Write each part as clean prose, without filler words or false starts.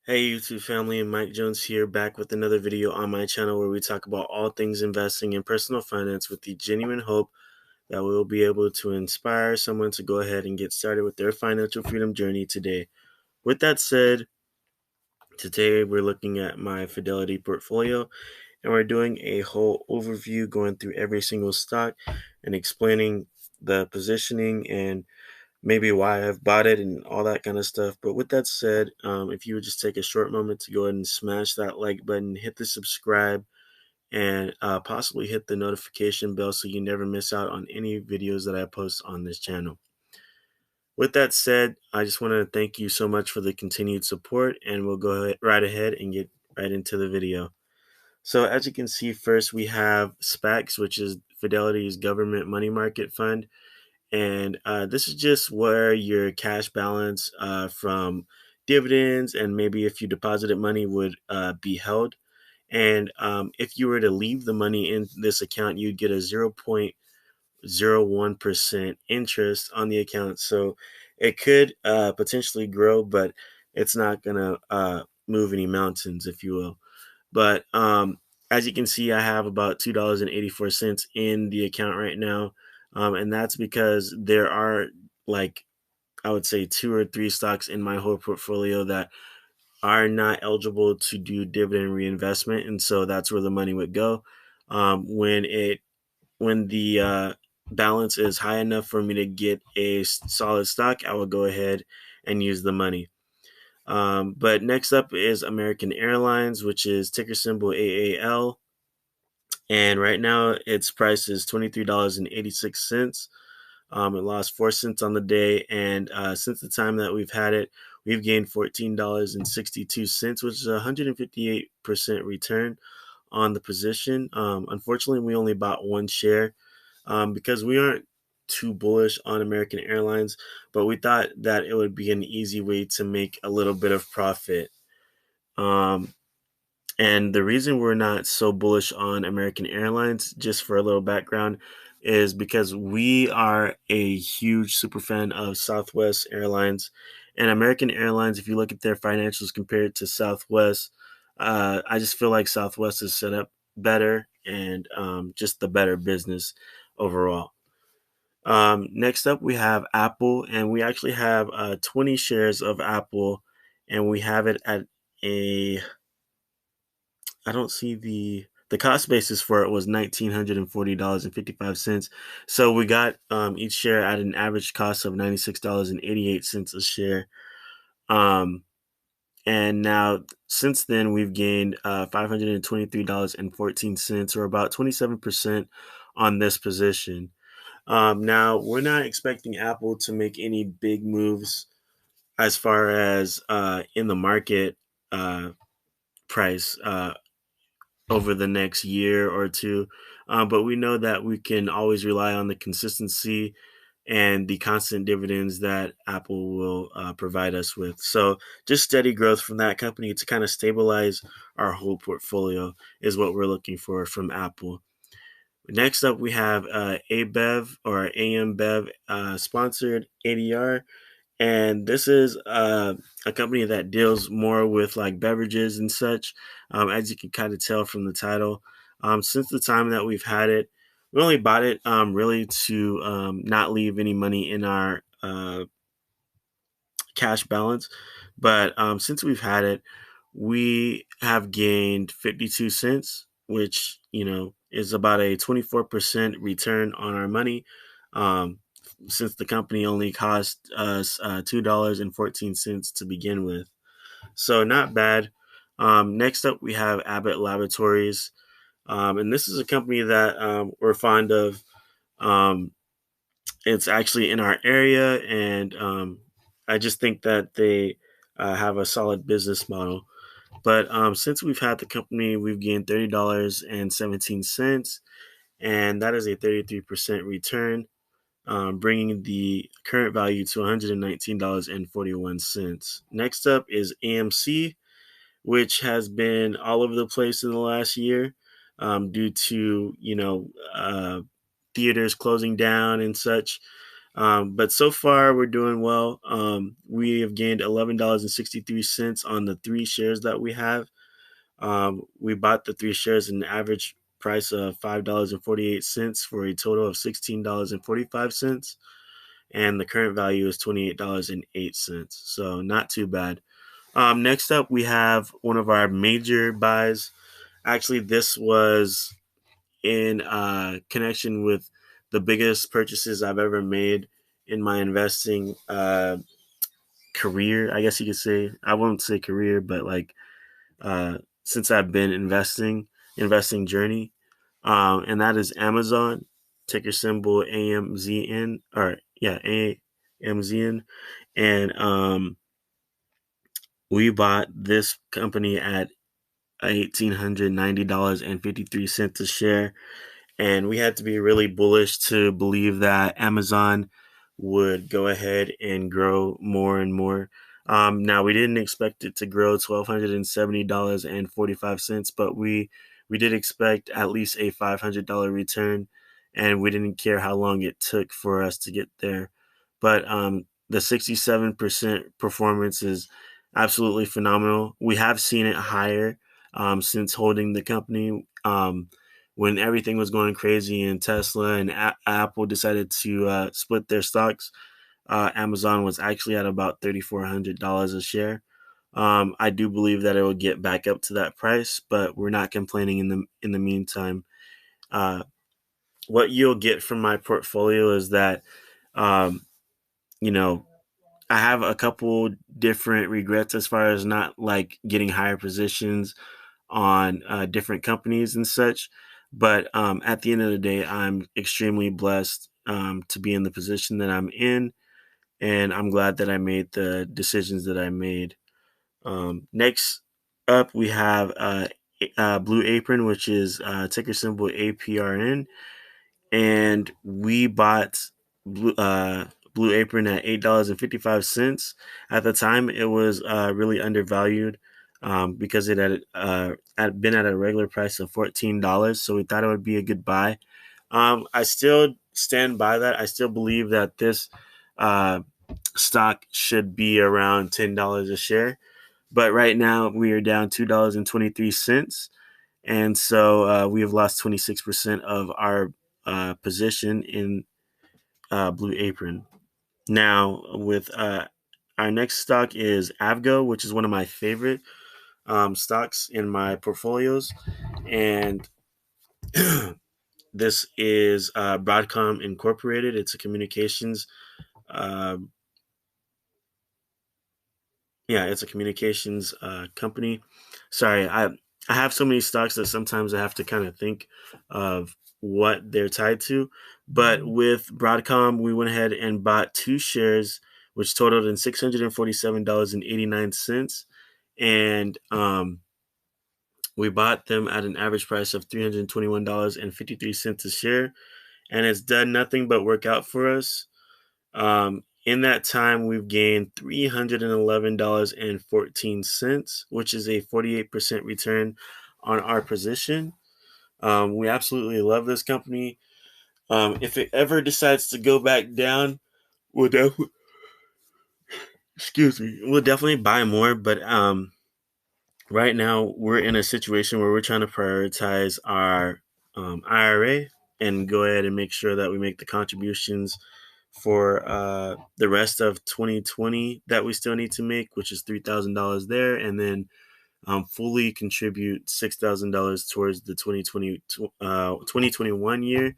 Hey YouTube family, Mike Jones here, back with another video on my channel where we talk about all things investing and personal finance with the genuine hope that we'll be able to inspire someone to go ahead and get started with their financial freedom journey today. With that said, today we're looking at my Fidelity portfolio and we're doing a whole overview going through every single stock and explaining the positioning and maybe why I've bought it and all that kind of stuff. But with that said, if you would just take a short moment to go ahead and smash that like button, hit the subscribe, and possibly hit the notification bell so you never miss out on any videos that I post on this channel. With that said, I just want to thank you so much for the continued support, and we'll go right ahead and get right into the video. So as you can see, first we have SPACs, which is Fidelity's government money market fund. And this is just where your cash balance from dividends and maybe if you deposited money would be held. And if you were to leave the money in this account, you'd get a 0.01% interest on the account. So it could potentially grow, but it's not going to move any mountains, if you will. But as you can see, I have about $2.84 in the account right now. And that's because there are, like, I would say 2 or 3 stocks in my whole portfolio that are not eligible to do dividend reinvestment. And so that's where the money would go. When the balance is high enough for me to get a solid stock, I will go ahead and use the money. But next up is American Airlines, which is ticker symbol AAL. And right now its price is $23.86. It lost 4 cents on the day. And since the time that we've had it, we've gained $14.62, which is a 158% return on the position. Unfortunately, we only bought one share because we aren't too bullish on American Airlines, but we thought that it would be an easy way to make a little bit of profit. Um, and the reason we're not so bullish on American Airlines, just for a little background, is because we are a huge super fan of Southwest Airlines. And American Airlines, if you look at their financials compared to Southwest, I just feel like Southwest is set up better and just the better business overall. Next up, we have Apple, and we actually have 20 shares of Apple, and we have it at a I don't see the cost basis for it was $1,940.55. So we got each share at an average cost of $96.88 a share. And now since then we've gained $523.14, or about 27% on this position. Now we're not expecting Apple to make any big moves as far as in the market price. Over the next year or two. But we know that we can always rely on the consistency and the constant dividends that Apple will provide us with. So just steady growth from that company to kind of stabilize our whole portfolio is what we're looking for from Apple. Next up, we have ABEV or AMBEV sponsored ADR. And this is a company that deals more with like beverages and such, as you can kind of tell from the title. Since the time that we've had it, we only bought it really to not leave any money in our cash balance. But since we've had it, we have gained 52 cents, which, is about a 24% return on our money. Since the company only cost us $2.14 to begin with. So not bad. Next up, we have Abbott Laboratories. And this is a company that we're fond of. It's actually in our area, and I just think that they have a solid business model. But since we've had the company, we've gained $30.17, and that is a 33% return, bringing the current value to $119.41. Next up is AMC, which has been all over the place in the last year due to, theaters closing down and such. But so far, we're doing well. We have gained $11.63 on the 3 shares that we have. We bought the 3 shares at an average price of $5.48 for a total of $16.45. And the current value is $28.08. So not too bad. Next up, we have one of our major buys. Actually, this was in connection with the biggest purchases I've ever made in my investing career. I guess you could say. I won't say career, but like since I've been investing journey, and that is Amazon, ticker symbol AMZN, or yeah, AMZN, and we bought this company at $1,890.53 a share. And we had to be really bullish to believe that Amazon would go ahead and grow more and more. Now we didn't expect it to grow $1,270.45, but we did expect at least a $500 return, and we didn't care how long it took for us to get there. But the 67% performance is absolutely phenomenal. We have seen it higher since holding the company. When everything was going crazy and Tesla and Apple decided to split their stocks, Amazon was actually at about $3,400 a share. I do believe that it will get back up to that price, but we're not complaining in the meantime. Uh, what you'll get from my portfolio is that, um, you know, I have a couple different regrets as far as not like getting higher positions on different companies and such. But at the end of the day, I'm extremely blessed to be in the position that I'm in, and I'm glad that I made the decisions that I made. Next up, we have Blue Apron, which is ticker symbol APRN, and we bought Blue Apron at $8.55. At the time, it was really undervalued because it had been at a regular price of $14. So we thought it would be a good buy. I still stand by that. I still believe that this uh, stock should be around $10 a share. But right now, we are down $2.23. And so we have lost 26% of our position in Blue Apron. Now, with our next stock is Avgo, which is one of my favorite stocks in my portfolios. And this is Broadcom Incorporated. It's a communications uh, it's a communications company. Sorry, I have so many stocks that sometimes I have to kind of think of what they're tied to. But with Broadcom, we went ahead and bought 2 shares, which totaled in $647.89, and we bought them at an average price of $321.53 a share, and it's done nothing but work out for us. In that time, we've gained $311.14, which is a 48% return on our position. We absolutely love this company. If it ever decides to go back down, we'll definitely, we'll definitely buy more. But right now, we're in a situation where we're trying to prioritize our IRA and go ahead and make sure that we make the contributions for the rest of 2020 that we still need to make, which is $3,000 there, and then fully contribute $6,000 towards the 2021 year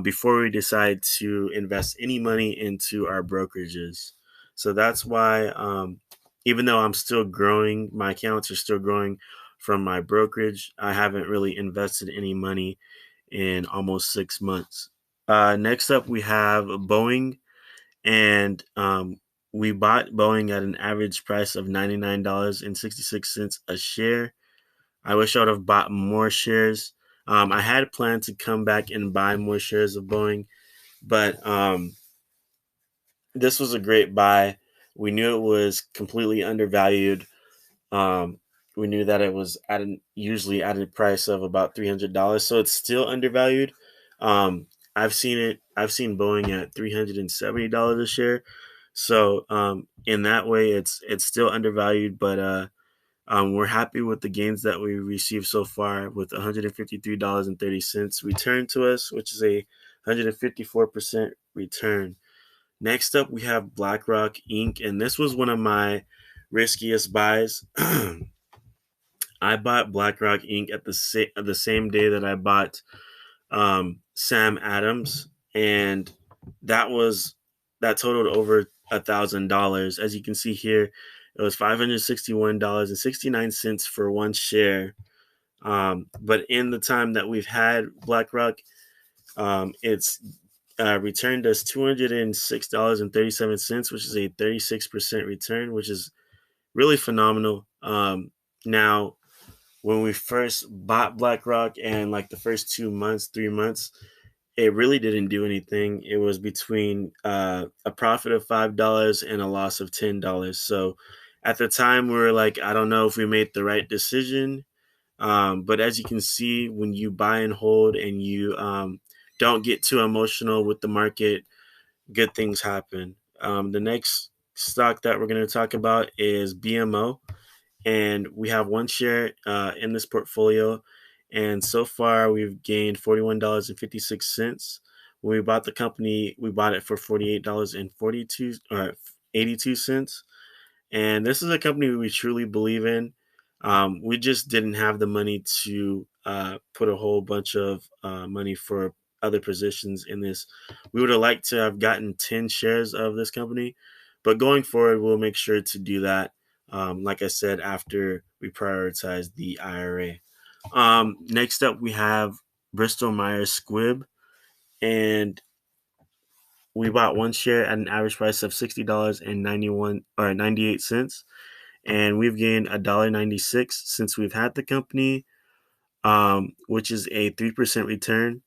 before we decide to invest any money into our brokerages. So that's why, even though I'm still growing, my accounts are still growing from my brokerage, I haven't really invested any money in almost 6 months. Next up, we have Boeing, and we bought Boeing at an average price of $99.66 a share. I wish I would have bought more shares. I had planned to come back and buy more shares of Boeing, but this was a great buy. We knew it was completely undervalued. Um, we knew that it was usually at a price of about $300, so it's still undervalued. I've seen it I've seen Boeing at $370 a share. So in that way, it's still undervalued, but we're happy with the gains that we received so far with $153.30 return to us, which is a 154% return. Next up, we have BlackRock Inc., and this was one of my riskiest buys. I bought BlackRock Inc. at the same day that I bought Sam Adams, and that was that totaled over $1,000. As you can see here, it was $561.69 for one share. But in the time that we've had BlackRock, it's returned us $206.37, which is a 36% return, which is really phenomenal. Now, when we first bought BlackRock and like the first 2 months, 3 months, it really didn't do anything. It was between a profit of $5 and a loss of $10. So at the time, we were like, I don't know if we made the right decision. But as you can see, when you buy and hold and you don't get too emotional with the market, good things happen. The next stock that we're going to talk about is BMO, and we have one share in this portfolio. And so far, we've gained $41.56. When we bought the company, we bought it for $48.82. And this is a company we truly believe in. We just didn't have the money to put a whole bunch of money for other positions in this. We would have liked to have gotten 10 shares of this company, but going forward, we'll make sure to do that. Like I said, after we prioritize the IRA. Next up, we have Bristol Myers Squibb, and we bought one share at an average price of $60.98, and we've gained $1.96 since we've had the company, which is a 3% return.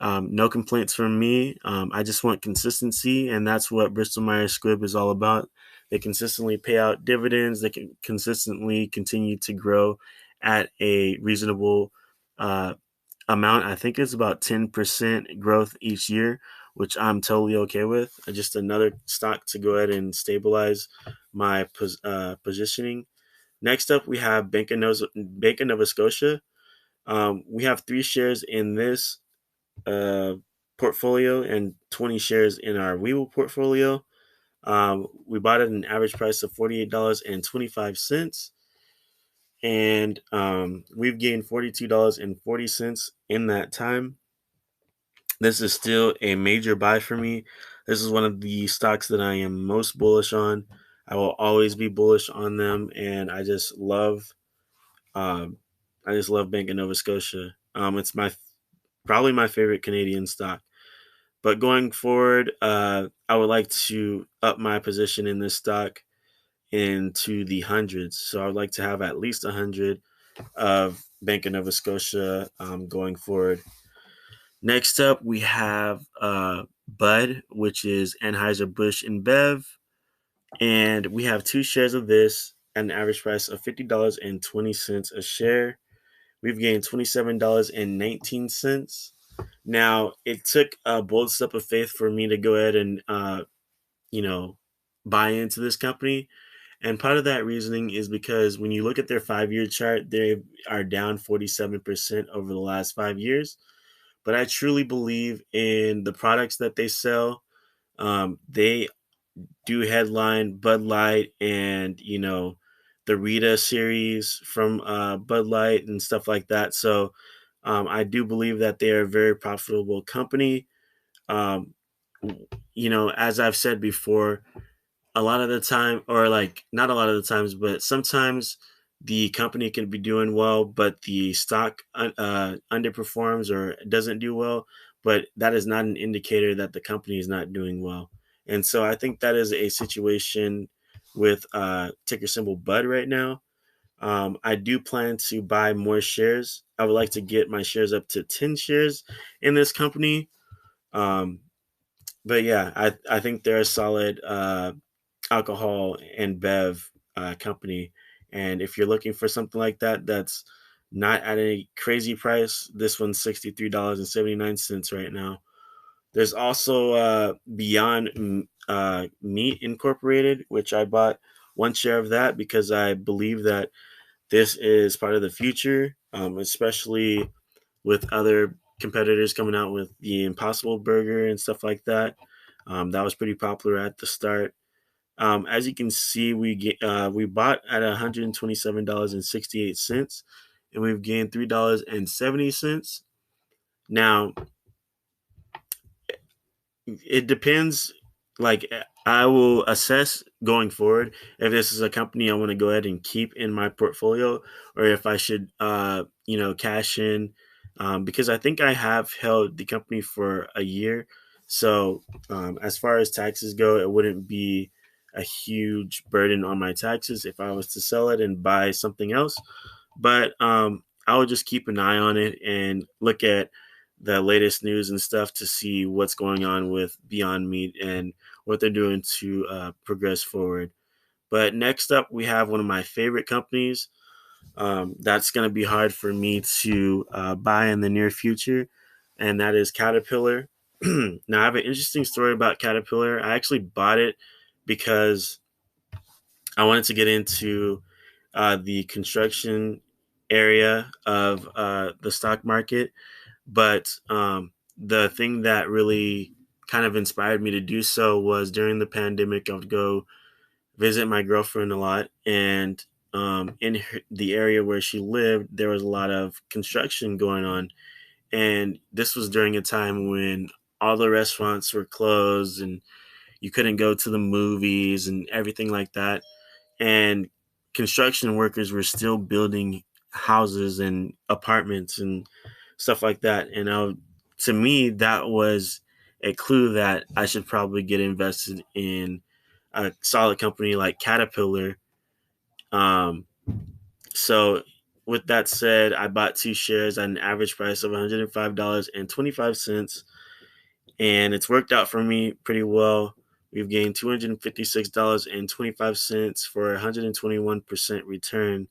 No complaints from me. I just want consistency, and that's what Bristol Myers Squibb is all about. They consistently pay out dividends. They can consistently continue to grow at a reasonable amount. I think it's about 10% growth each year, which I'm totally okay with. Just another stock to go ahead and stabilize my positioning. Next up, we have Bank of Nova Scotia. We have 3 shares in this portfolio and 20 shares in our Weeble portfolio. We bought it at an average price of $48.25, and we've gained $42.40 in that time. This is still a major buy for me. This is one of the stocks that I am most bullish on. I will always be bullish on them, and um, I just love Bank of Nova Scotia. It's probably my favorite Canadian stock. But going forward, I would like to up my position in this stock into the hundreds. So I would like to have at least 100 of Bank of Nova Scotia going forward. Next up, we have Bud, which is Anheuser-Busch InBev. And we have 2 shares of this at an average price of $50.20 a share. We've gained $27.19. Now, it took a bold step of faith for me to go ahead and, buy into this company. And part of that reasoning is because when you look at their 5-year chart, they are down 47% over the last 5 years. But I truly believe in the products that they sell. They do headline Bud Light and, the Rita series from Bud Light and stuff like that. So I do believe that they are a very profitable company. Um, as I've said before, a lot of the time, or like not a lot of the times, but sometimes the company can be doing well, but the stock underperforms or doesn't do well. But that is not an indicator that the company is not doing well. And so I think that is a situation with ticker symbol Bud right now. I do plan to buy more shares. I would like to get my shares up to 10 shares in this company. Um, but yeah, I think they're a solid alcohol and bev company. And if you're looking for something like that, that's not at a crazy price, this one's $63.79 right now. There's also Beyond Meat Incorporated, which I bought one share of that because I believe that this is part of the future, especially with other competitors coming out with the Impossible Burger and stuff like that. That was pretty popular at the start. As you can see, we bought at $127.68, and we've gained $3.70. Now, it depends. Like, I will assess going forward if this is a company I want to go ahead and keep in my portfolio, or if I should, cash in, because I think I have held the company for a year. So, as far as taxes go, it wouldn't be a huge burden on my taxes if I was to sell it and buy something else. But I would just keep an eye on it and look at the latest news and stuff to see what's going on with Beyond Meat and what they're doing to progress forward. But next up, we have one of my favorite companies. That's going to be hard for me to buy in the near future, and that is Caterpillar. Now, I have an interesting story about Caterpillar. I actually bought it because I wanted to get into the construction area of the stock market. But the thing that really kind of inspired me to do so was during the pandemic, I would go visit my girlfriend a lot. And the area where she lived, there was a lot of construction going on. And this was during a time when all the restaurants were closed and you couldn't go to the movies and everything like that. And construction workers were still building houses and apartments and stuff like that. And to me, that was a clue that I should probably get invested in a solid company like Caterpillar. Um, so, with that said, I bought two shares at an average price of $105.25, and it's worked out for me pretty well. We've gained $256.25 for a 121% return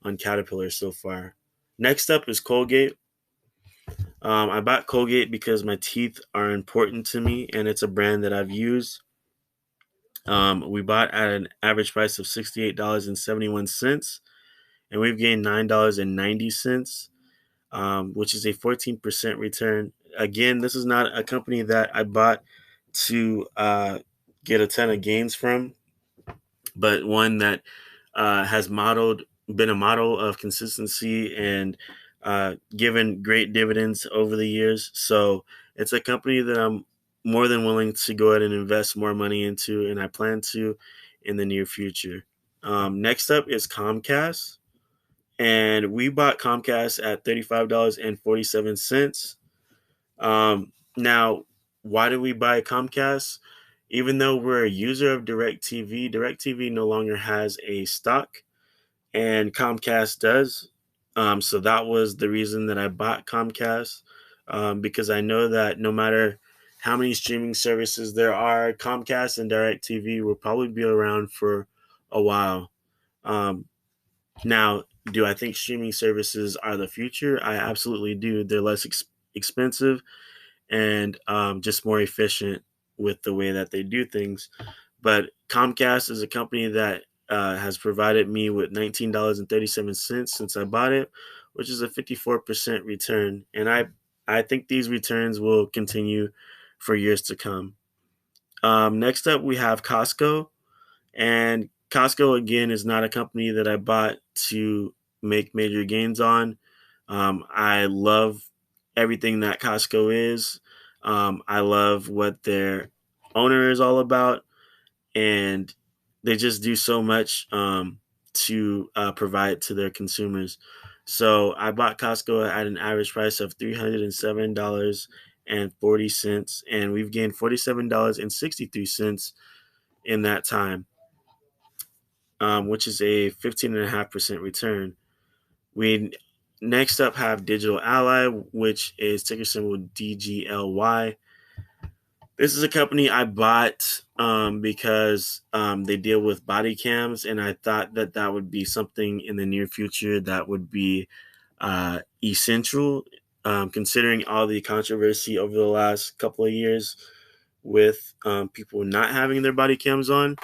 on Caterpillar so far. Next up is Colgate. I bought Colgate because my teeth are important to me, and it's a brand that I've used. We bought at an average price of $68.71, and we've gained $9.90, which is a 14% return. Again, this is not a company that I bought to get a ton of gains from, but one that has been a model of consistency and given great dividends over the years. So it's a company that I'm more than willing to go ahead and invest more money into, and I plan to in the near future. Next up is Comcast, and we bought Comcast at $35.47. Now, why do we buy Comcast? Even though we're a user of DirecTV, DirecTV no longer has a stock, and Comcast does. So that was the reason that I bought Comcast, because I know that no matter how many streaming services there are, Comcast and DirecTV will probably be around for a while. Um, Now, do I think streaming services are the future? I absolutely do. They're less expensive and just more efficient with the way that they do things. But Comcast is a company that has provided me with $19.37 since I bought it, which is a 54% return. And I think these returns will continue for years to come. Next up, we have Costco. And Costco, again, is not a company that I bought to make major gains on. I love everything that Costco is. I love what their owner is all about, and they just do so much to provide to their consumers. So I bought Costco at an average price of $307.40, and we've gained $47.63 in that time, which is a 15.5% return. We next up have Digital Ally, which is ticker symbol DGLY. This is a company I bought because they deal with body cams, and I thought that that would be something in the near future that would be essential considering all the controversy over the last couple of years with people not having their body cams on.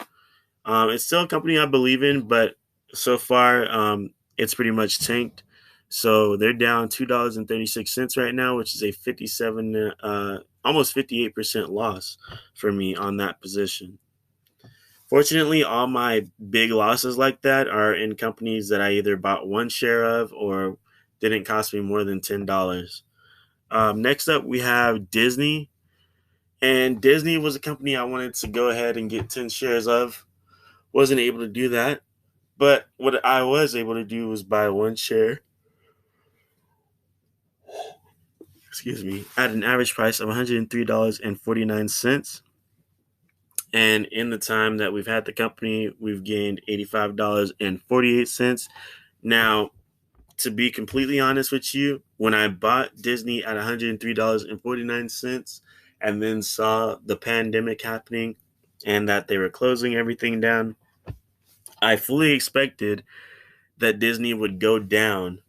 It's still a company I believe in, but so far it's pretty much tanked. So they're down $2.36 right now, which is a 57, almost 58% loss for me on that position. Fortunately, all my big losses like that are in companies that I either bought one share of or didn't cost me more than $10. Next up, we have Disney. And Disney was a company I wanted to go ahead and get 10 shares of. Wasn't able to do that. But what I was able to do was buy one share, excuse me, at an average price of $103.49. And in the time that we've had the company, we've gained $85.48. Now, to be completely honest with you, when I bought Disney at $103.49 and then saw the pandemic happening and that they were closing everything down, I fully expected that Disney would go down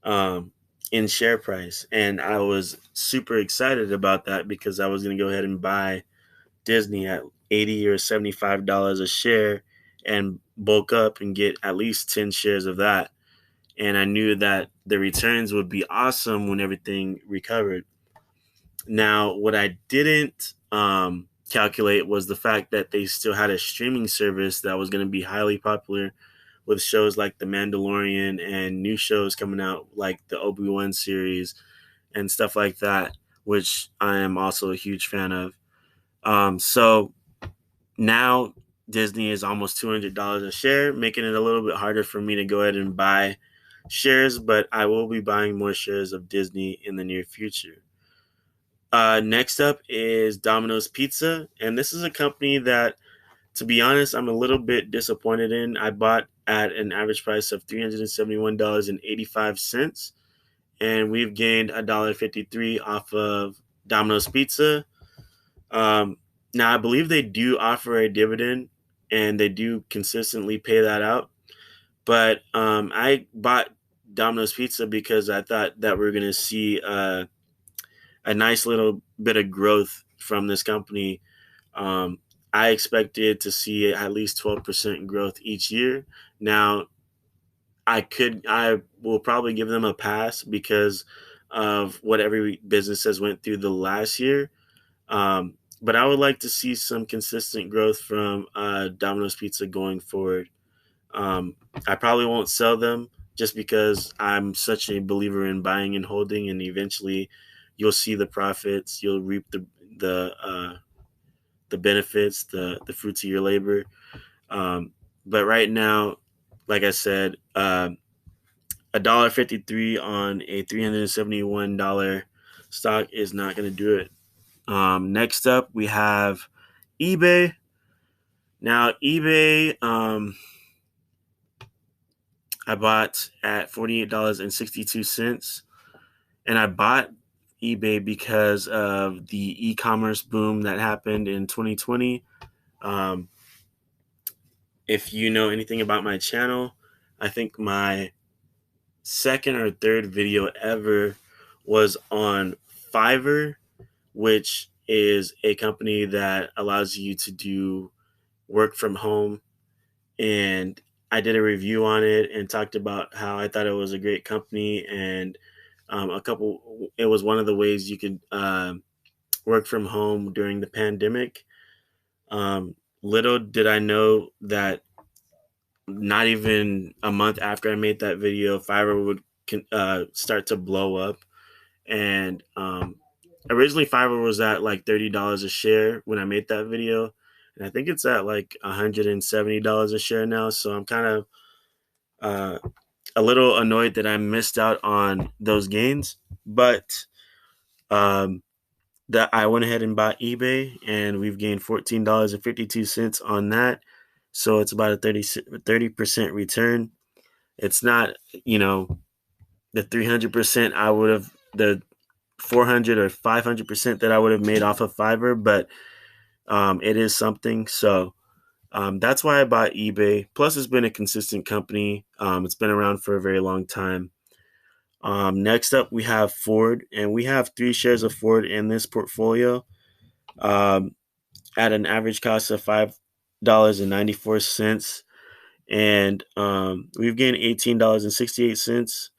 in share price. And I was super excited about that because I was going to go ahead and buy Disney at $80 or $75 a share and bulk up and get at least 10 shares of that. And I knew that the returns would be awesome when everything recovered. Now, what I didn't calculate was the fact that they still had a streaming service that was going to be highly popular with shows like The Mandalorian and new shows coming out like the Obi-Wan series and stuff like that, which I am also a huge fan of. So now Disney is almost $200 a share, making it a little bit harder for me to go ahead and buy shares, but I will be buying more shares of Disney in the near future. Next up is Domino's Pizza, and this is a company that, to be honest, I'm a little bit disappointed in. I bought at an average price of $371.85, and we've gained $1.53 off of Domino's Pizza. Now, I believe they do offer a dividend, and they do consistently pay that out. But I bought Domino's Pizza because I thought that we were going to see a nice little bit of growth from this company. I expected to see at least 12% growth each year. Now, I will probably give them a pass because of what every business has went through the last year. But I would like to see some consistent growth from Domino's Pizza going forward. I probably won't sell them just because I'm such a believer in buying and holding, and eventually you'll see the profits, you'll reap the benefits, the fruits of your labor. But right now, like I said, $1.53 on a $371 stock is not going to do it. Next up, we have eBay. Now, eBay, I bought at $48.62, and I bought eBay because of the e-commerce boom that happened in 2020. If you know anything about my channel, I think my second or third video ever was on Fiverr, which is a company that allows you to do work from home. And I did a review on it and talked about how I thought it was a great company. And it was one of the ways you could work from home during the pandemic. Little did I know that not even a month after I made that video, Fiverr would start to blow up. And originally Fiverr was at like $30 a share when I made that video, and I think it's at like $170 a share now. So I'm kind of a little annoyed that I missed out on those gains, but that I went ahead and bought eBay, and we've gained $14.52 on that. So it's about a 30% return. It's not, the 300% I would have, the 400 or 500% that I would have made off of Fiverr, but it is something. So that's why I bought eBay. Plus, it's been a consistent company. It's been around for a very long time. Next up, we have Ford, and we have 3 shares of Ford in this portfolio um, at an average cost of $5.94. And we've gained $18.68.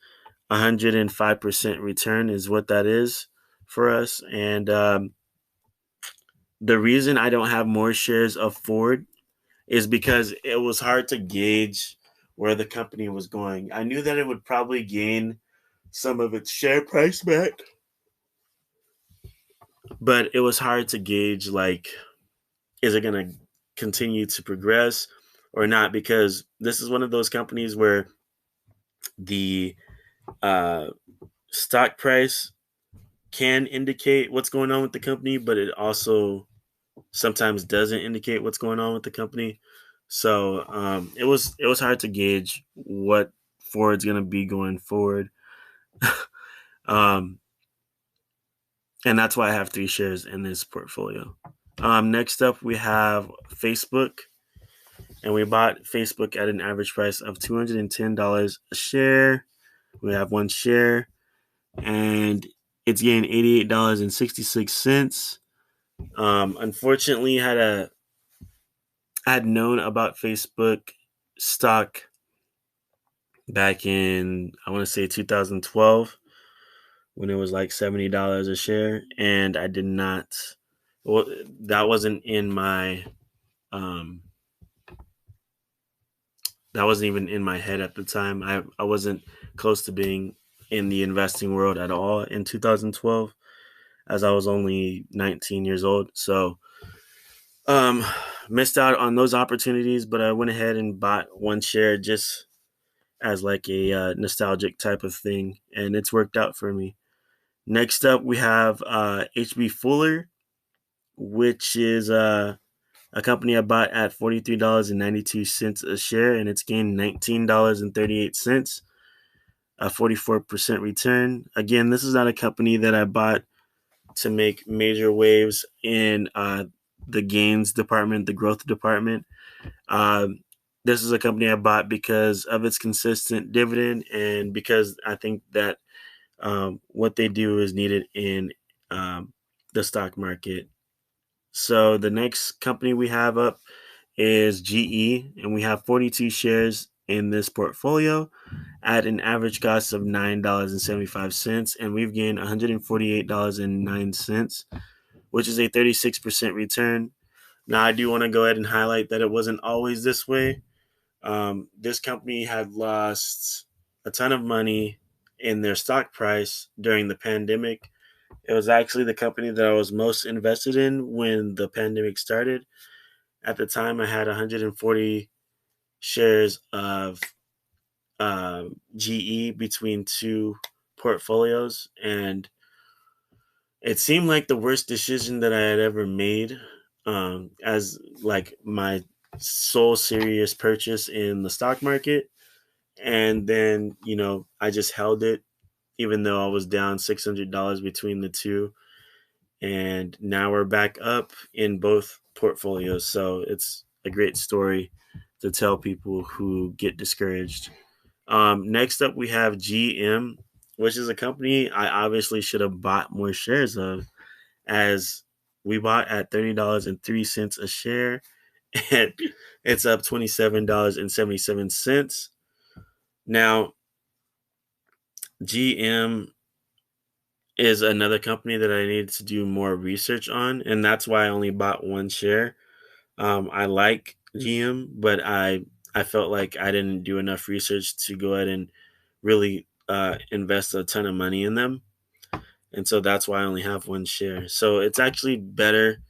105% return is what that is for us. And the reason I don't have more shares of Ford is because it was hard to gauge where the company was going. I knew that it would probably gain some of its share price back, but it was hard to gauge, like, is it going to continue to progress or not? Because this is one of those companies where the uh, stock price can indicate what's going on with the company, but it also sometimes doesn't indicate what's going on with the company. So it was hard to gauge what Ford's going to be going forward, um, and that's why I have 3 shares in this portfolio. Next up, we have Facebook, and we bought Facebook at an average price of $210 a share. We have 1 share, and it's gained $88.66. Unfortunately, I had known about Facebook stock back in, I want to say, 2012, when it was like $70 a share, and I did not. Well, that wasn't in my um, that wasn't even in my head at the time. I wasn't close to being in the investing world at all in 2012, as I was only 19 years old. So um, missed out on those opportunities, but I went ahead and bought 1 share just as like a nostalgic type of thing, and it's worked out for me. Next up, we have HB Fuller, which is a company I bought at $43.92 a share, and it's gained $19.38, a 44% return. Again, this is not a company that I bought to make major waves in the gains department, the growth department. Um, this is a company I bought because of its consistent dividend, and because I think that what they do is needed in the stock market. So the next company we have up is GE, and we have 42 shares in this portfolio at an average cost of $9.75, and we've gained $148.09, which is a 36% return. Now, I do want to go ahead and highlight that it wasn't always this way. This company had lost a ton of money in their stock price during the pandemic. It was actually the company that I was most invested in when the pandemic started. At the time, I had 140 shares of GE between 2 portfolios, and it seemed like the worst decision that I had ever made, as like my sole serious purchase in the stock market. And then, I just held it, even though I was down $600 between the two. And now we're back up in both portfolios. So it's a great story to tell people who get discouraged. Next up, we have GM, which is a company I obviously should have bought more shares of, as we bought at $30.03 a share, and it's up $27.77. Now, GM is another company that I needed to do more research on, and that's why I only bought 1 share. I like GM, but I felt like I didn't do enough research to go ahead and really invest a ton of money in them, and so that's why I only have 1 share. So it's actually better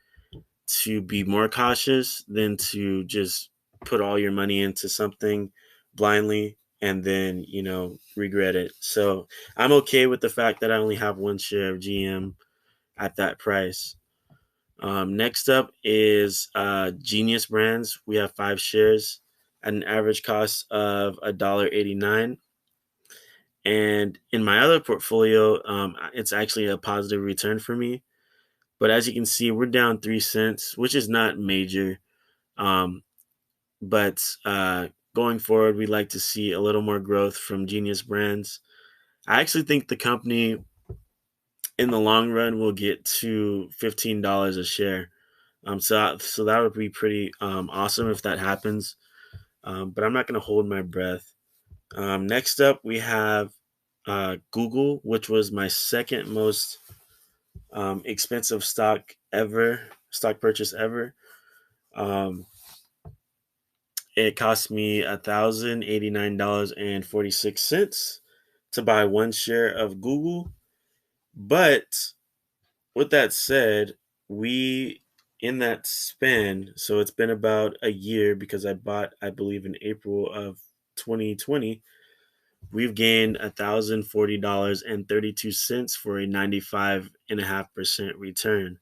to be more cautious than to just put all your money into something blindly and then regret it. So I'm okay with the fact that I only have 1 share of GM at that price. Next up is Genius Brands. We have 5 shares at an average cost of $1.89. And in my other portfolio, it's actually a positive return for me. But as you can see, we're down 3 cents, which is not major. Um, but going forward, we'd like to see a little more growth from Genius Brands. I actually think the company in the long run will get to $15 a share. So that would be pretty awesome if that happens. But I'm not going to hold my breath. Next up, we have Google, which was my second most expensive stock purchase ever. Um, it cost me $1,089.46 to buy one share of Google. But with that said, we in that span, so it's been about a year because I bought, I believe, in April of 2020. We've gained $1,040.32 for a 95.5% return.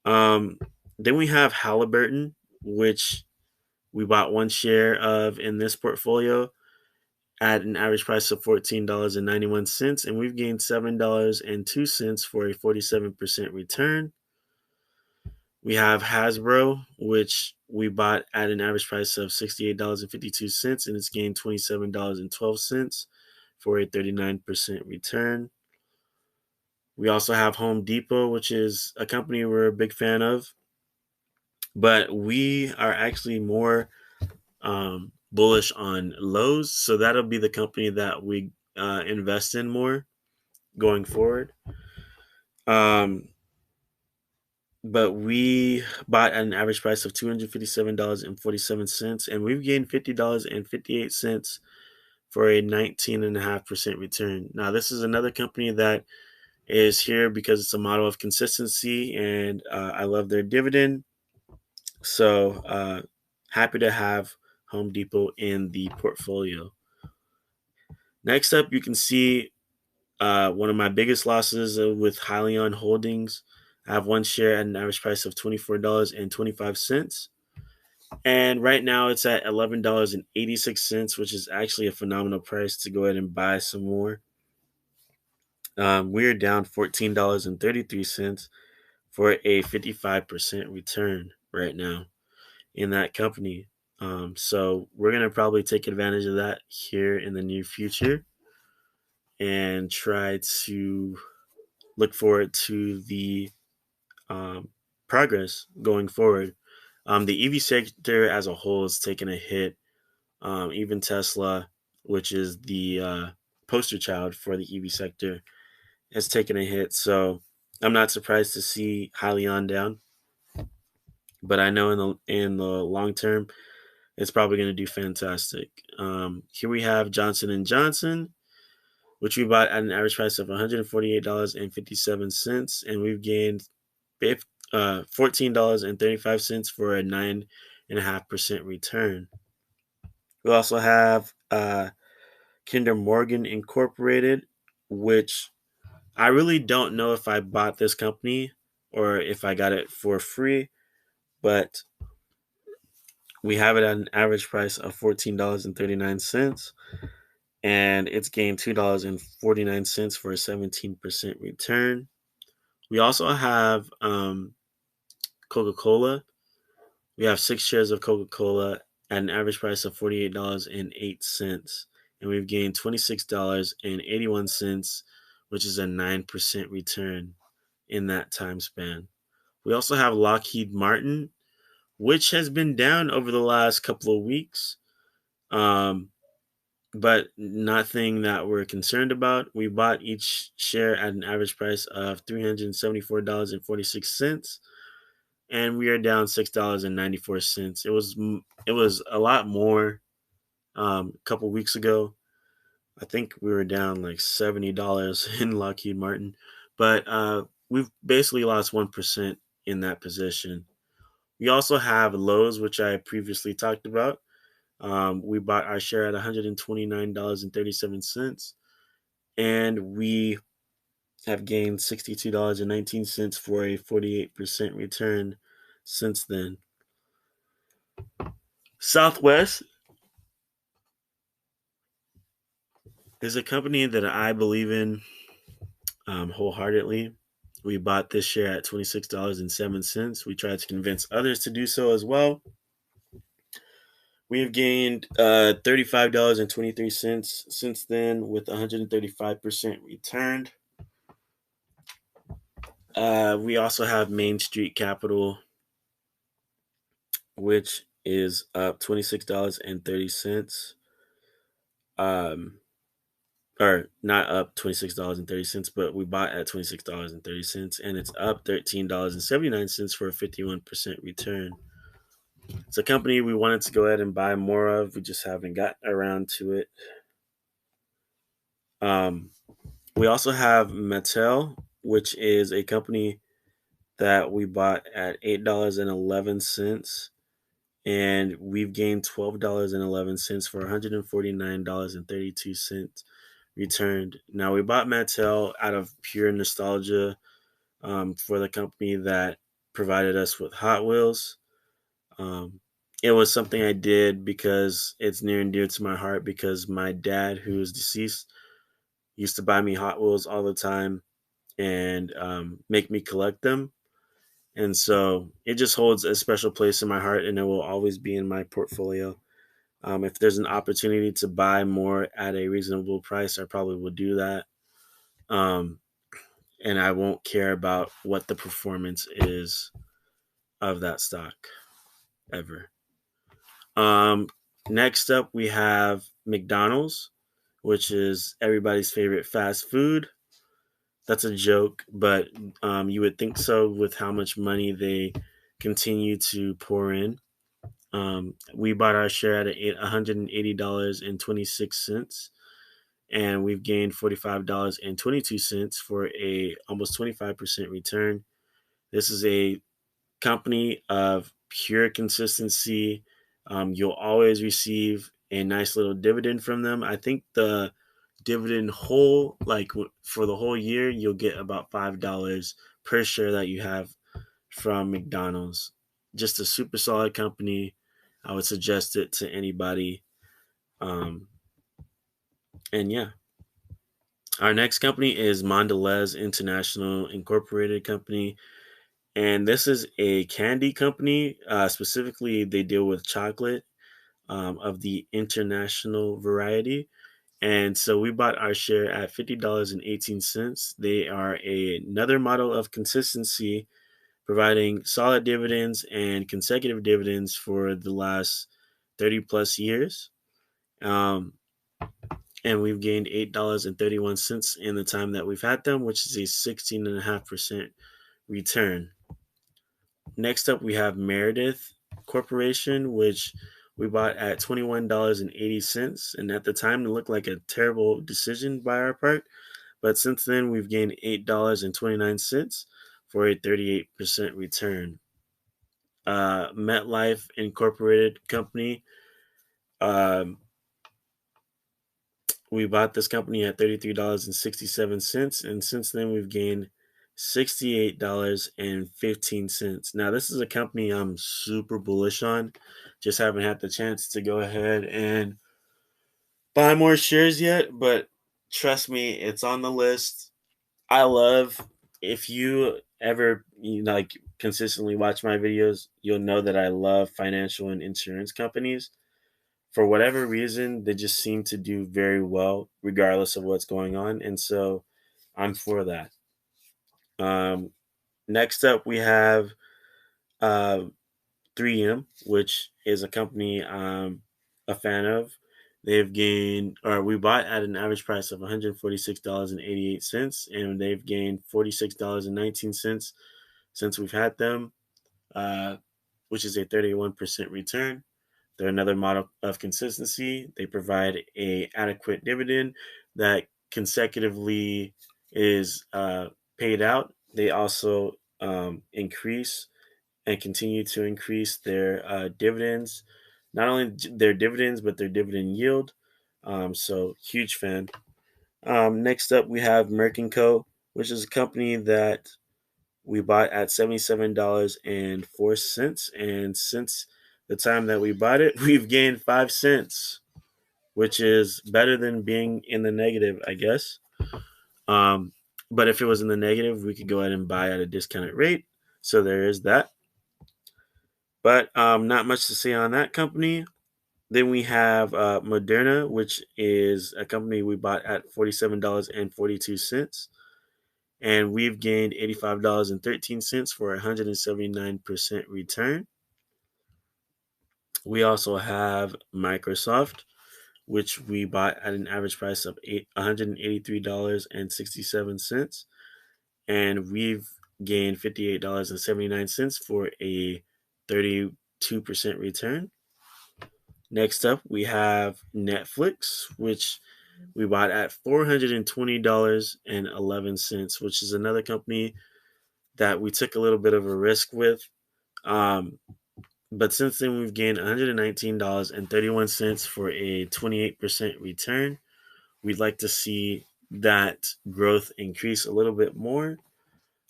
Um, then we have Halliburton, which we bought one share of in this portfolio at an average price of $14.91, and we've gained $7.02 for a 47% return. We have Hasbro, which we bought at an average price of $68.52, and it's gained $27.12 for a 39% return. We also have Home Depot, which is a company we're a big fan of, but we are actually more bullish on Lowe's. So that'll be the company that we invest in more going forward. But we bought at an average price of $257.47, and we've gained $50.58 for a 19.5% return. Now, this is another company that is here because it's a model of consistency, and I love their dividend. So happy to have Home Depot in the portfolio. Next up, you can see one of my biggest losses with Hyliion Holdings. I have one share at an average price of $24.25. And right now it's at $11.86, which is actually a phenomenal price to go ahead and buy some more. We're down $14.33 for a 55% return right now in that company. So we're going to probably take advantage of that here in the near future and try to look forward to the progress going forward. The EV sector as a whole is taking a hit. Even Tesla, which is the poster child for the EV sector, has taken a hit. So I'm not surprised to see Hyliion down, but I know in the long term, it's probably going to do fantastic. Here we have Johnson and Johnson, which we bought at an average price of $148.57, and we've gained $14.35 for a 9.5% return. We also have Kinder Morgan Incorporated, which I really don't know if I bought this company or if I got it for free, but we have it at an average price of $14.39, and it's gained $2.49 for a 17% return. We also have Coca-Cola. We have 6 shares of Coca-Cola at an average price of $48.08, and we've gained $26.81, which is a 9% return in that time span. We also have Lockheed Martin, which has been down over the last couple of weeks, but nothing that we're concerned about. We bought each share at an average price of $374.46, and we are down $6.94. It was a lot more a couple weeks ago. I think we were down like $70 in Lockheed Martin, but we've basically lost 1% in that position. We also have Lowe's, which I previously talked about. We bought our share at $129.37, and we have gained $62.19 for a 48% return since then. Southwest is a company that I believe in wholeheartedly. We bought this share at $26.07. We tried to convince others to do so as well. We've gained $35.23 since then with 135% returned. We also have Main Street Capital, which is up $26.30. Or not up $26.30, but we bought at $26.30, and it's up $13.79 for a 51% return. It's a company we wanted to go ahead and buy more of. We just haven't gotten around to it. Um, we also have Mattel, which is a company that we bought at $8.11, and we've gained $12.11 for $149.32 returned. Now, we bought Mattel out of pure nostalgia for the company that provided us with Hot Wheels. Um, it was something I did because it's near and dear to my heart, because my dad, who is deceased, used to buy me Hot Wheels all the time and make me collect them. And so it just holds a special place in my heart, and it will always be in my portfolio. If there's an opportunity to buy more at a reasonable price, I probably will do that. Um, and I won't care about what the performance is of that stock ever. Um, Next up, we have McDonald's, which is everybody's favorite fast food. That's a joke, but you would think so with how much money they continue to pour in. We bought our share at $180.26, and we've gained $45.22 for a almost 25% return. This is a company of pure consistency. You'll always receive a nice little dividend from them. I think the dividend whole, like for the whole year, you'll get about $5 per share that you have from McDonald's. Just a super solid company. I would suggest it to anybody. Um, and yeah, our next company is Mondelez International Incorporated Company, and this is a candy company. Specifically, they deal with chocolate of the international variety. And so we bought our share at $50.18. They are another model of consistency, providing solid dividends and consecutive dividends for the last 30 plus years. Um, and we've gained $8.31 in the time that we've had them, which is a 16.5% return. Next up, we have Meredith Corporation, which we bought at $21.80. And at the time, it looked like a terrible decision by our part. But since then, we've gained $8.29 for a 38% return. MetLife Incorporated Company. Um, we bought this company at $33.67. And since then, we've gained $68.15. Now, this is a company I'm super bullish on. Just haven't had the chance to go ahead and buy more shares yet, but trust me, it's on the list. I love, if you ever like consistently watch my videos, you'll know that I love financial and insurance companies. For whatever reason, they just seem to do very well regardless of what's going on, and so I'm for that. Um, Next up, we have uh, 3M, which is a company I'm a fan of. They've gained, or we bought at an average price of $146.88, and they've gained $46.19 since we've had them, uh, which is a 31% return. They're another model of consistency. They provide a adequate dividend that consecutively is paid out. They also increase and continue to increase their dividends, not only their dividends, but their dividend yield. So, huge fan. Next up, we have Merck & Co., which is a company that we bought at $77.04. And since the time that we bought it, we've gained 5 cents, which is better than being in the negative, I guess. Um, but if it was in the negative, we could go ahead and buy at a discounted rate. So there is that. But not much to say on that company. Then we have Moderna, which is a company we bought at $47.42. And we've gained $85.13 for a 179% return. We also have Microsoft, which we bought at an average price of $183.67. And we've gained $58.79 for a 32% return. Next up, we have Netflix, which we bought at $420.11, which is another company that we took a little bit of a risk with. But since then, we've gained $119.31 for a 28% return. We'd like to see that growth increase a little bit more.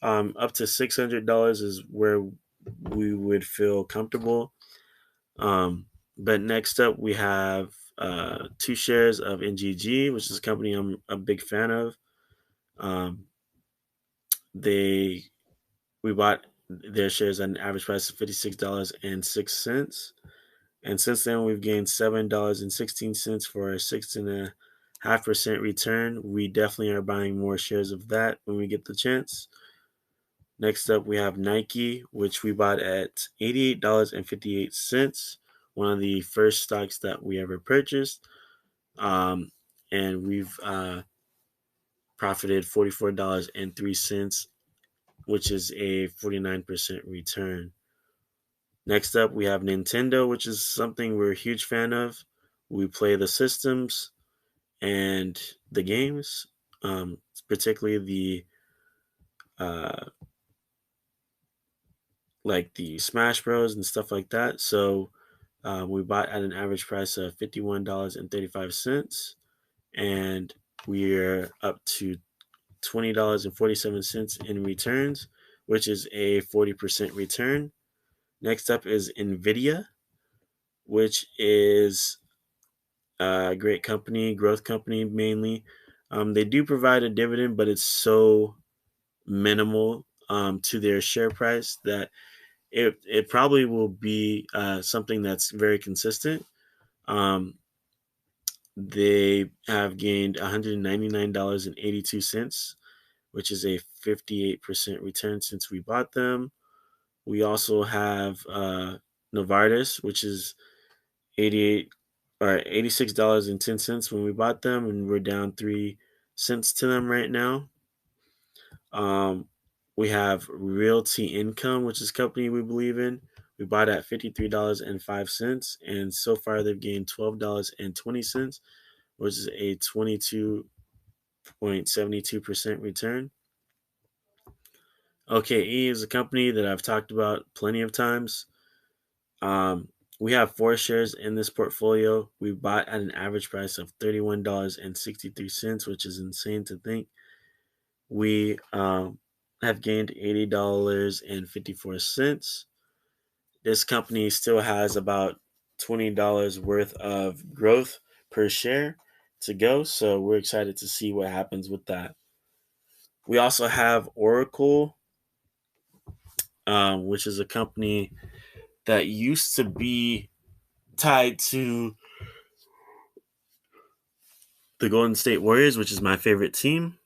Up to $600 is where we would feel comfortable. But next up, we have 2 shares of NGG, which is a company I'm a big fan of. Um, they we bought their shares at an average price of $56.06. And since then, we've gained $7.16 for a 6.5% return. We definitely are buying more shares of that when we get the chance. Next up, we have Nike, which we bought at $88.58, one of the first stocks that we ever purchased. And we've profited $44.03, which is a 49% return. Next up, we have Nintendo, which is something we're a huge fan of. We play the systems and the games, particularly uh, the Smash Bros and stuff like that. So we bought at an average price of $51.35, and we're up to $20.47 in returns, which is a 40% return. Next up is Nvidia, which is a great company, growth company mainly. They do provide a dividend, but it's so minimal to their share price that it probably will be something that's very consistent. Um, they have gained $199.82, which is a 58% return since we bought them. We also have Novartis, which is 88 or $86.10 when we bought them, and we're down 3 cents to them right now. Um, we have Realty Income, which is a company we believe in. We bought at $53.05, and so far they've gained $12.20, which is a 22.72% return. OKE is a company that I've talked about plenty of times. Um, we have 4 shares in this portfolio. We bought at an average price of $31.63, which is insane to think. We have gained $80.54. This company still has about $20 worth of growth per share to go, so we're excited to see what happens with that. We also have Oracle, which is a company that used to be tied to the Golden State Warriors, which is my favorite team.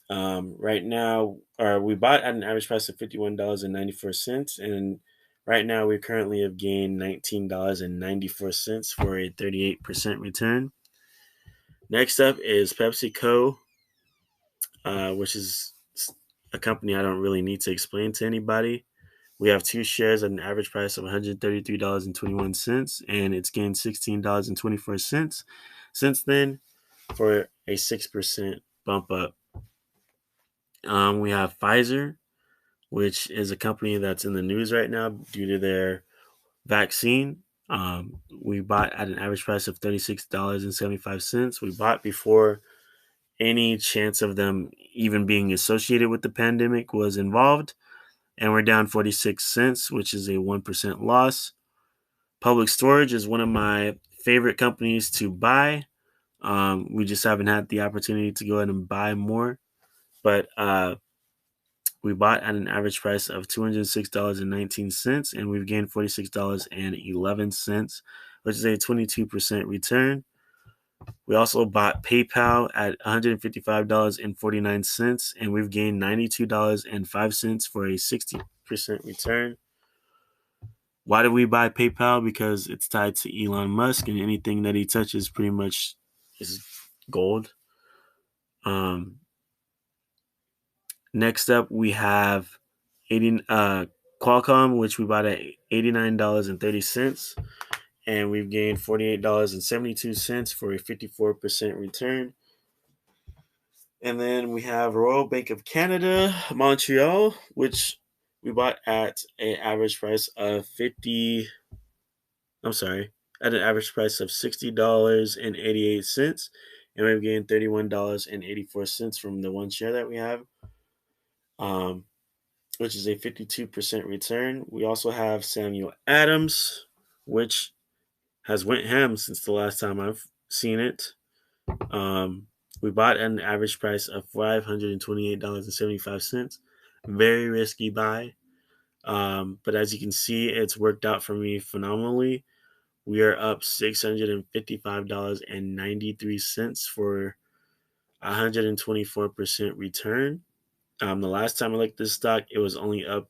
Right now, we bought at an average price of $51.94, and right now we currently have gained $19.94 for a 38% return. Next up is PepsiCo, which is a company I don't really need to explain to anybody. We have 2 shares at an average price of $133.21, and it's gained $16.24 since then for a 6% bump up. We have Pfizer, which is a company that's in the news right now due to their vaccine. We bought at an average price of $36.75. We bought before any chance of them even being associated with the pandemic was involved, and we're down 46 cents, which is a 1% loss. Public Storage is one of my favorite companies to buy. We just haven't had the opportunity to go ahead and buy more, but we bought at an average price of $206.19, and we've gained $46.11, which is a 22% return. We also bought PayPal at $155.49, and we've gained $92.05 for a 60% return. Why did we buy PayPal? Because it's tied to Elon Musk, and anything that he touches pretty much is gold. Next up, we have Qualcomm, which we bought at $89.30, and we've gained $48.72 for a 54% return. And then we have Royal Bank of Canada, Montreal, which we bought at an average price of at an average price of $60.88, and we've gained $31.84 from the one share that we have, which is a 52% return. We also have Samuel Adams, which has went ham since the last time I've seen it. We bought at an average price of $528.75. Very risky buy. But as you can see, it's worked out for me phenomenally. We are up $655.93 for 124% return. The last time I looked at this stock, it was only up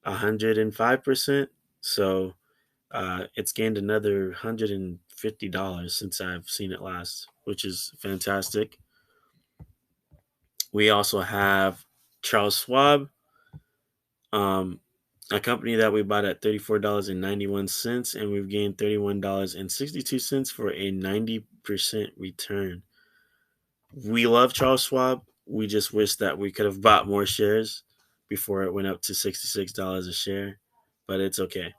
105%. So it's gained another $150 since I've seen it last, which is fantastic. We also have Charles Schwab, a company that we bought at $34.91, and we've gained $31.62 for a 90% return. We love Charles Schwab. We just wish that we could have bought more shares before it went up to $66 a share, but it's okay.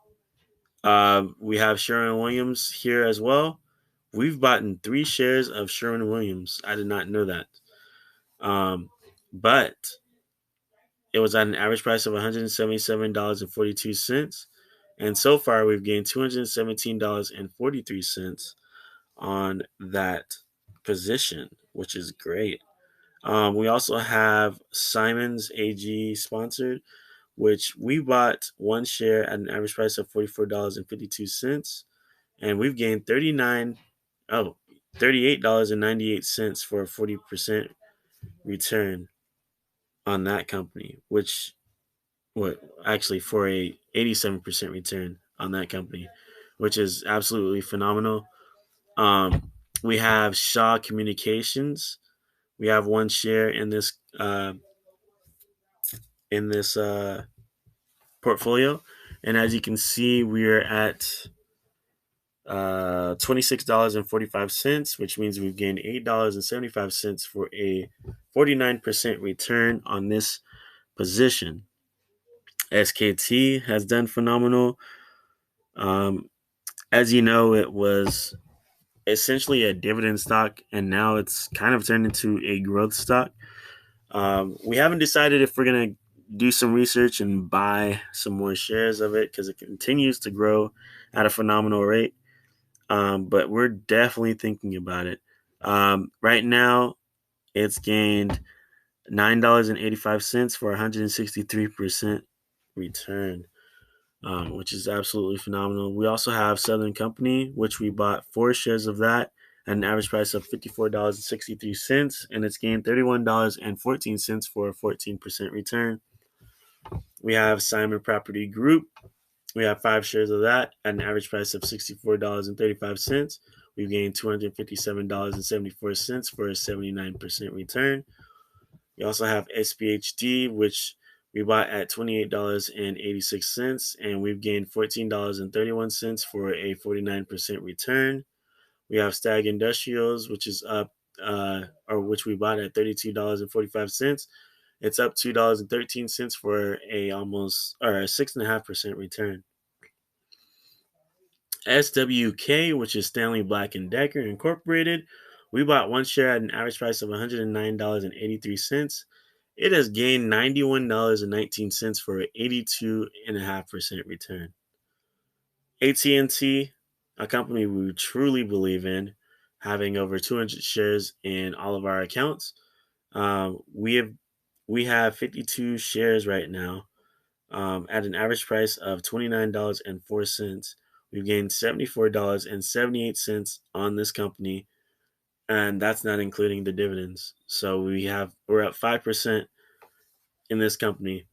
We have Sherwin-Williams here as well. We've bought 3 shares of Sherwin-Williams. I did not know that. But it was at an average price of $177.42. And so far, we've gained $217.43 on that position, which is great. We also have Simon's AG sponsored, which we bought 1 share at an average price of $44.52. And we've gained $38.98 for a 40% return on that company, actually for a 87% return on that company, which is absolutely phenomenal. We have Shaw Communications. We have 1 share in this portfolio, and as you can see, we're at $26.45, which means we've gained $8.75 for a 49% return on this position. SKT has done phenomenal. As you know, it was essentially a dividend stock, and now it's kind of turned into a growth stock. We haven't decided if we're going to do some research and buy some more shares of it because it continues to grow at a phenomenal rate. But we're definitely thinking about it. Right now, it's gained $9.85 for 163% return, which is absolutely phenomenal. We also have Southern Company, which we bought 4 shares of that at an average price of $54.63, and it's gained $31.14 for a 14% return. We have Simon Property Group. We have 5 shares of that at an average price of $64.35. We've gained $257.74 for a 79% return. We also have SPHD, which we bought at $28.86, and we've gained $14.31 for a 49% return. We have Stag Industrials, which is up, which we bought at $32.45. It's up $2.13 for a 6.5% return. SWK, which is Stanley Black & Decker Incorporated, we bought 1 share at an average price of $109.83. It has gained $91.19 for an 82.5% return. Attn, a company we truly believe in, having over 200 shares in all of our accounts. We have 52 shares right now at an average price of $29.04. We've gained $74.78 on this company, and that's not including the dividends. So we're at 5% in this company.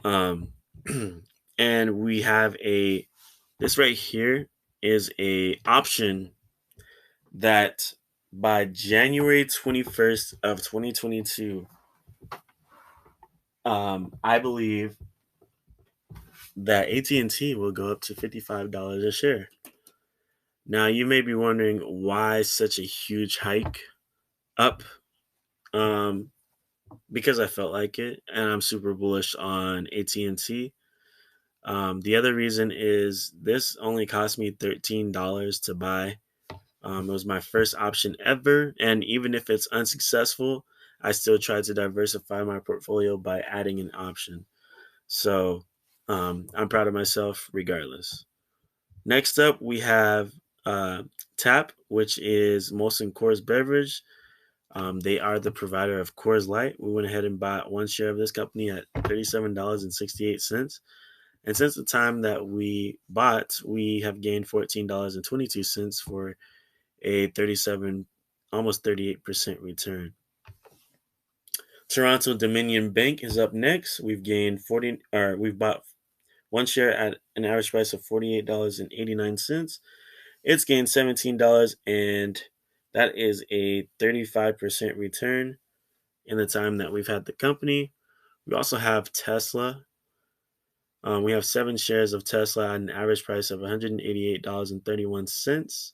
Um, and we have this right here is a option that by January 21st of 2022, I believe that AT&T will go up to $55 a share. Now, you may be wondering why such a huge hike up. Um, because I felt like it, and I'm super bullish on AT&T. The other reason is this only cost me $13 to buy. It was my first option ever, and even if it's unsuccessful, I still try to diversify my portfolio by adding an option. So I'm proud of myself regardless. Next up, we have TAP, which is Molson Coors Beverage. They are the provider of Coors Light. We went ahead and bought one share of this company at $37.68. And since the time that we bought, we have gained $14.22 for a 37, almost 38% return. Toronto Dominion Bank is up next. We've bought one share at an average price of $48.89. It's gained $17, and that is a 35% return in the time that we've had the company. We also have Tesla. We have 7 shares of Tesla at an average price of $188.31.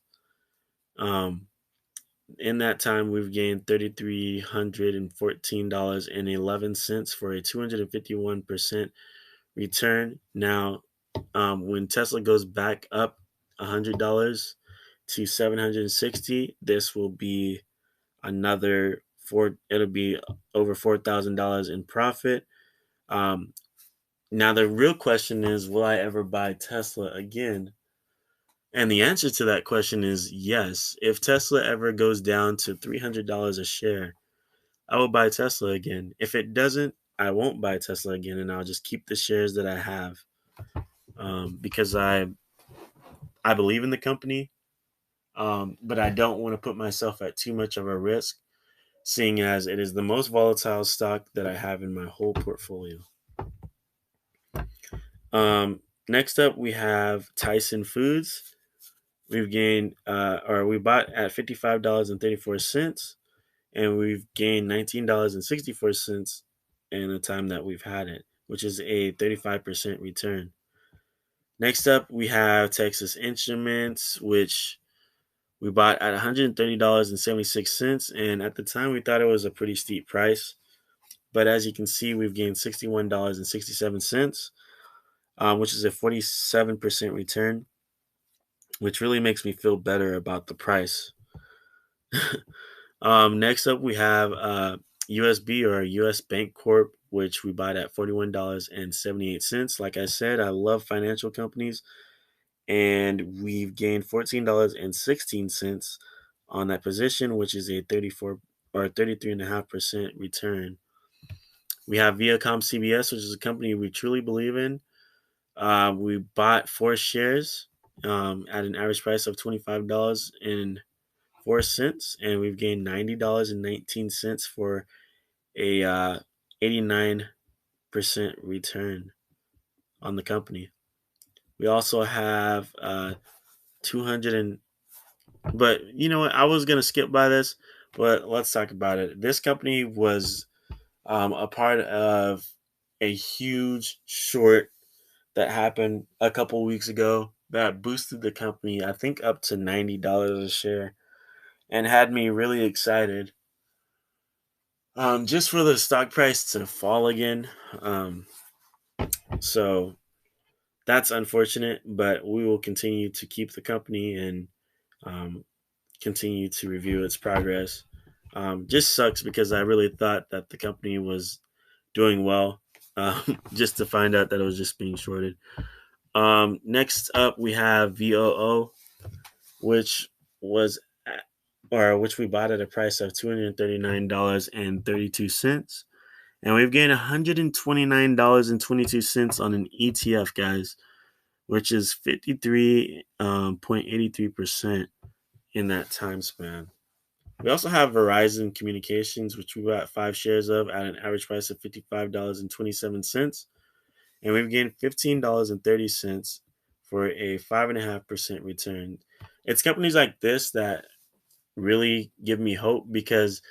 In that time, we've gained $3,314.11 for a 251% return. Now, when Tesla goes back up $100 to $760, this will be it'll be over $4,000 in profit. Now the real question is, will I ever buy Tesla again? And the answer to that question is yes. If Tesla ever goes down to $300 a share, I will buy Tesla again. If it doesn't, I won't buy Tesla again, and I'll just keep the shares that I have, because I believe in the company, but I don't want to put myself at too much of a risk, seeing as it is the most volatile stock that I have in my whole portfolio. Next up, we have Tyson Foods. We bought at $55.34, and we've gained $19.64 in the time that we've had it, which is a 35% return. Next up, we have Texas Instruments, which we bought at $130.76, and at the time we thought it was a pretty steep price. But as you can see, we've gained $61.67, which is a 47% return, which really makes me feel better about the price. Next up, we have USB, or US Bank Corp, which we bought at $41.78. Like I said, I love financial companies, and we've gained $14.16 on that position, which is a 33.5% return. We have Viacom CBS, which is a company we truly believe in. We bought 4 shares at an average price of $25.04, and we've gained $90.19 for a 89% return on the company. We also have 200 but you know what? I was gonna skip by this, but let's talk about it. This company was a part of a huge short that happened a couple weeks ago that boosted the company, I think, up to $90 a share, and had me really excited. Just for the stock price to fall again. So that's unfortunate, but we will continue to keep the company and continue to review its progress. Just sucks because I really thought that the company was doing well, just to find out that it was just being shorted. Next up, we have VOO, which which we bought at a price of $239.32, and we've gained $129.22 on an ETF, guys, which is 53.83% in that time span. We also have Verizon Communications, which we bought 5 shares of at an average price of $55.27. And we've gained $15.30 for a 5.5% return. It's companies like this that really give me hope because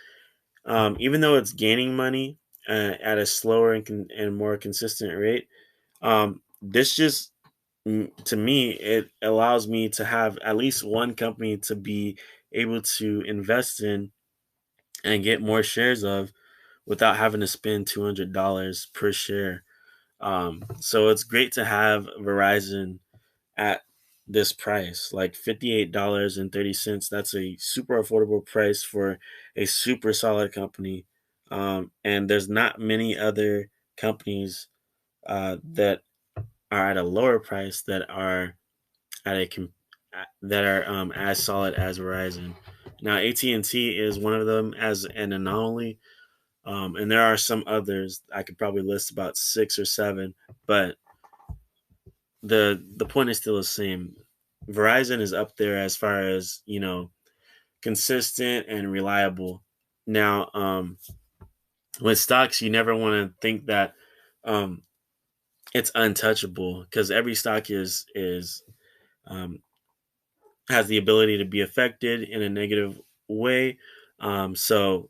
even though it's gaining money at a slower and more consistent rate, this just to me it allows me to have at least one company to be able to invest in and get more shares of without having to spend $200 per share. So it's great to have Verizon at this price, like $58.30. That's a super affordable price for a super solid company. And there's not many other companies that are at a lower price that are at a that are as solid as Verizon. Now AT&T is one of them as an anomaly, and there are some others. I could probably list about 6 or 7, but the point is still the same. Verizon is up there as far as consistent and reliable. Now, with stocks, you never want to think that um, it's untouchable because every stock is um, has the ability to be affected in a negative way. So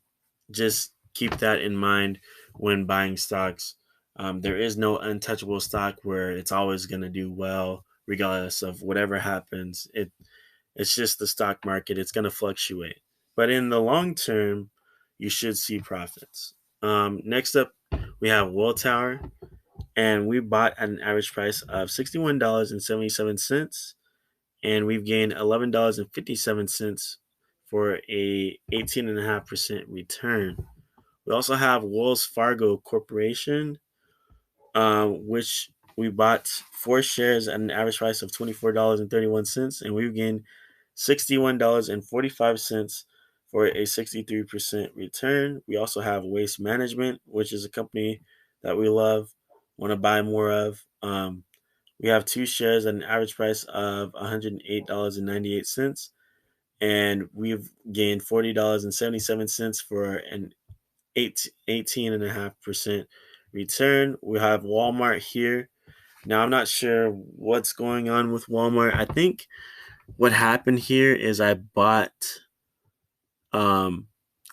just keep that in mind when buying stocks. There is no untouchable stock where it's always going to do well regardless of whatever happens. It's just the stock market. It's going to fluctuate. But in the long term, you should see profits. Next up, we have Welltower, and we bought at an average price of $61.77, and we've gained $11.57 for a 18.5% return. We also have Wells Fargo Corporation, which we bought 4 shares at an average price of $24.31, and we've gained $61.45 for a 63% return. We also have Waste Management, which is a company that we love, want to buy more of. We have 2 shares at an average price of $108.98, and we've gained $40.77 for an 18.5% return. We have Walmart here. Now, I'm not sure what's going on with Walmart. I think what happened here is um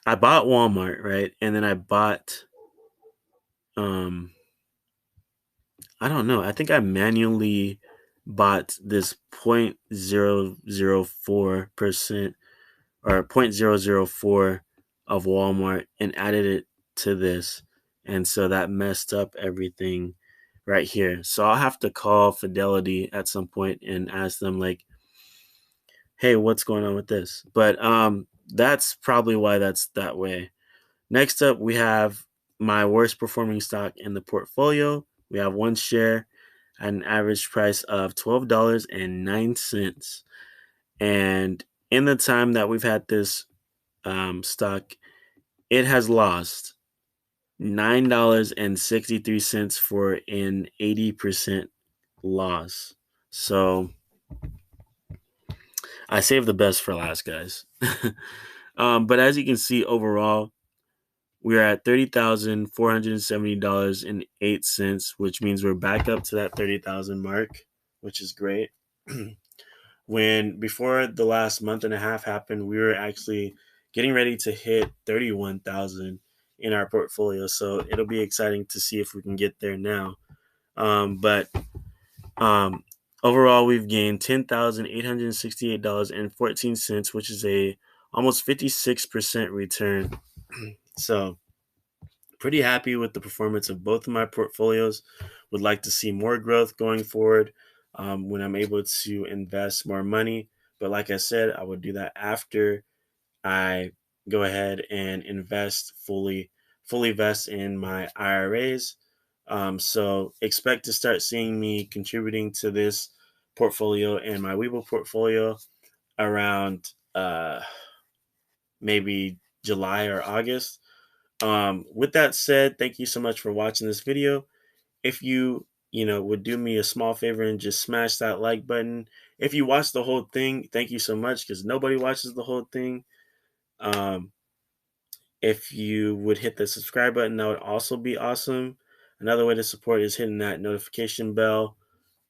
I bought Walmart, right? And then I bought um I don't know. I think I manually bought this 0.004% or 0.004 of Walmart and added it to this. And so that messed up everything right here. So I'll have to call Fidelity at some point and ask them like, "Hey, what's going on with this?" But that's probably why that's that way. Next up, we have my worst performing stock in the portfolio. We have 1 share at an average price of $12.09. And in the time that we've had this stock, it has lost $9.63 for an 80% loss. So I saved the best for last, guys. But as you can see, overall, we're at $30,470.08, which means we're back up to that 30,000 mark, which is great. When before the last month and a half happened, we were actually getting ready to hit 31,000 in our portfolio. So it'll be exciting to see if we can get there now. But overall, we've gained $10,868.14, which is a almost 56% return. So pretty happy with the performance of both of my portfolios. Would like to see more growth going forward when I'm able to invest more money. But like I said, I would do that after I go ahead and fully invest in my IRAs. So expect to start seeing me contributing to this portfolio and my Weeble portfolio around maybe July or August. With that said, thank you so much for watching this video. If you would do me a small favor and just smash that like button. If you watch the whole thing, thank you so much, because nobody watches the whole thing. If you would hit the subscribe button, that would also be awesome. Another way to support is hitting that notification bell,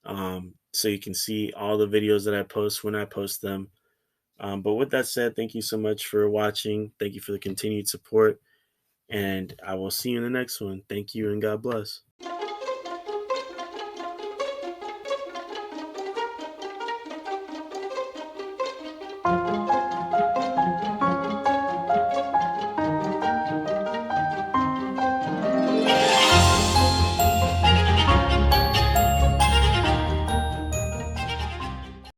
so you can see all the videos that I post when I post them. But with that said, thank you so much for watching. Thank you for the continued support, and I will see you in the next one. Thank you and God bless.